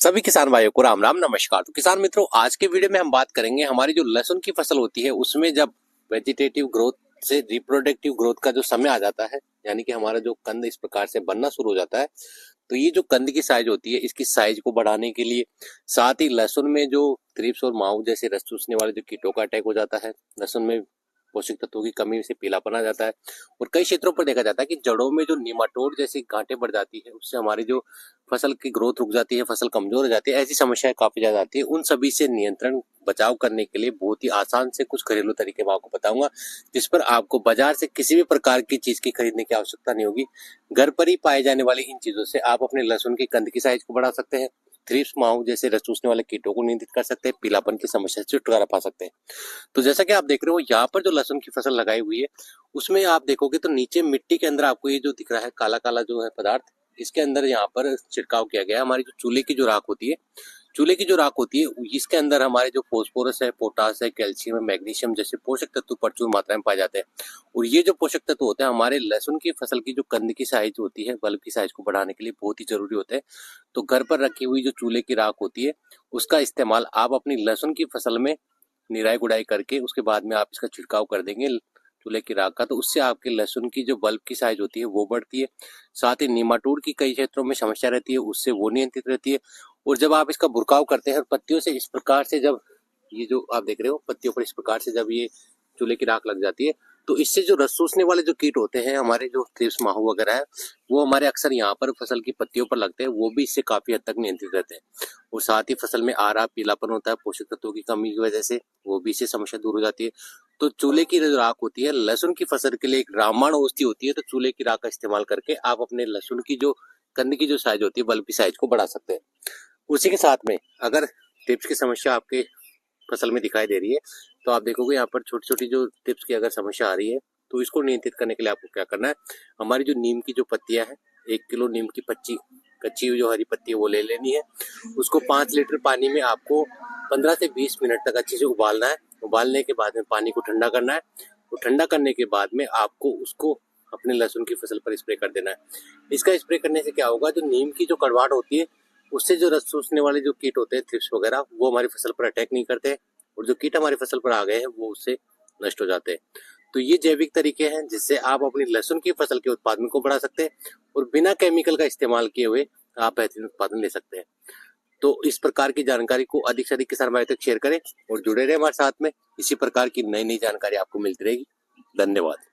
सभी किसान भाइयों को राम राम नमस्कार। तो किसान मित्रों, आज के वीडियो में हम बात करेंगे हमारी जो लहसुन की फसल होती है उसमें जब वेजिटेटिव ग्रोथ से रिप्रोडक्टिव ग्रोथ का जो समय आ जाता है, यानी कि हमारा जो कंद इस प्रकार से बनना शुरू हो जाता है, तो ये जो कंद की साइज होती है इसकी साइज को बढ़ाने के लिए, साथ ही लहसुन में जो थ्रिप्स और माहू जैसे रस चूसने वाले जो कीटों का अटैक हो जाता है, लहसुन में पोषक तत्वों की कमी से पीलापन आ जाता है, और कई क्षेत्रों पर देखा जाता है कि जड़ों में जो निमाटोड जैसी गांठें बढ़ जाती है, उससे हमारी जो फसल की ग्रोथ रुक जाती है, फसल कमजोर हो जाती है, ऐसी समस्याएं काफी ज्यादा आती है। उन सभी से नियंत्रण बचाव करने के लिए बहुत ही आसान से कुछ घरेलू तरीके मैं आपको बताऊंगा, जिस पर आपको बाजार से किसी भी प्रकार की चीज की खरीदने की आवश्यकता नहीं होगी। घर पर ही पाए जाने वाली इन चीजों से आप अपने लहसुन की कंद की साइज को बढ़ा सकते हैं, थ्रिप्स माहू जैसे रस चूसने वाले कीटों को नियंत्रित कर सकते हैं, पीलापन की समस्या से छुटकारा पा सकते हैं। तो जैसा कि आप देख रहे हो यहाँ पर जो लहसुन की फसल लगाई हुई है, उसमें आप देखोगे तो नीचे मिट्टी के अंदर आपको ये जो दिख रहा है काला काला जो है पदार्थ, इसके अंदर यहाँ पर छिड़काव किया गया है। हमारी जो चूल्हे की जो राख होती है, चूल्हे की जो राख होती है, इसके अंदर हमारे जो फोस्फोरस है, पोटास है, कैल्शियम है, मैग्नीशियम जैसे पोषक तत्व प्रचुर मात्रा में पाए जाते हैं। और ये जो पोषक तत्व होते हैं हमारे लहसुन की फसल की जो कंद की साइज होती है, बल्ब की साइज को बढ़ाने के लिए बहुत ही जरूरी होते हैं। तो घर पर रखी हुई जो चूल्हे की राख होती है, उसका इस्तेमाल आप अपनी लहसुन की फसल में निराई गुड़ाई करके उसके बाद में आप इसका छिड़काव कर देंगे चूल्हे की राख का, तो उससे आपके लहसुन की जो बल्ब की साइज होती है वो बढ़ती है। साथ ही निमाटोड की कई क्षेत्रों में समस्या रहती है, उससे वो नियंत्रित रहती है। और जब आप इसका बुरकाव करते हैं और पत्तियों से इस प्रकार से, जब ये जो आप देख रहे हो पत्तियों पर इस प्रकार से जब ये चूल्हे की राख लग जाती है, तो इससे जो रस चूसने वाले जो कीट होते हैं हमारे, जो थ्रिप्स माहू वगैरह है, वो हमारे अक्सर यहाँ पर फसल की पत्तियों पर लगते हैं, वो भी इससे काफी हद तक नियंत्रित रहते हैं। और साथ ही फसल में आ रहा पीलापन होता है पोषक तत्वों की कमी की वजह से, वो भी इससे समस्या दूर हो जाती है। तो चूल्हे की जो राख होती है लहसुन की फसल के लिए एक रामबाण औषधि होती है। तो चूल्हे की राख का इस्तेमाल करके आप अपने लहसुन की जो कंद की जो साइज होती है, बल्ब की साइज को बढ़ा सकते हैं। उसी के साथ में अगर टिप्स की समस्या आपके फसल में दिखाई दे रही है, तो आप देखोगे यहाँ पर छोटी छोटी जो टिप्स की अगर समस्या आ रही है, तो इसको नियंत्रित करने के लिए आपको क्या करना है, हमारी जो नीम की जो पत्तियां हैं, 1 किलो नीम की कच्ची हुई जो हरी पत्ती है वो ले लेनी है। उसको 5 लीटर पानी में आपको 15 से 20 मिनट तक अच्छे से उबालना है। उबालने के बाद में पानी को ठंडा करना है, और ठंडा करने के बाद में आपको उसको अपने लहसुन की फसल पर स्प्रे कर देना है। इसका स्प्रे करने से क्या होगा, जो नीम की जो कड़वाहट होती है, उससे जो रस चूसने वाले जो कीट होते हैं थ्रिप्स वगैरह, वो हमारी फसल पर अटैक नहीं करते हैं, और जो कीट हमारी फसल पर आ गए हैं वो उससे नष्ट हो जाते हैं। तो ये जैविक तरीके हैं जिससे आप अपनी लहसुन की फसल के उत्पादन को बढ़ा सकते हैं, और बिना केमिकल का इस्तेमाल किए हुए आप बेहतरीन उत्पादन ले सकते हैं। तो इस प्रकार की जानकारी को अधिक से अधिक किसान भाई तक शेयर करें और जुड़े रहे हमारे साथ में। इसी प्रकार की नई नई जानकारी आपको मिलती रहेगी। धन्यवाद।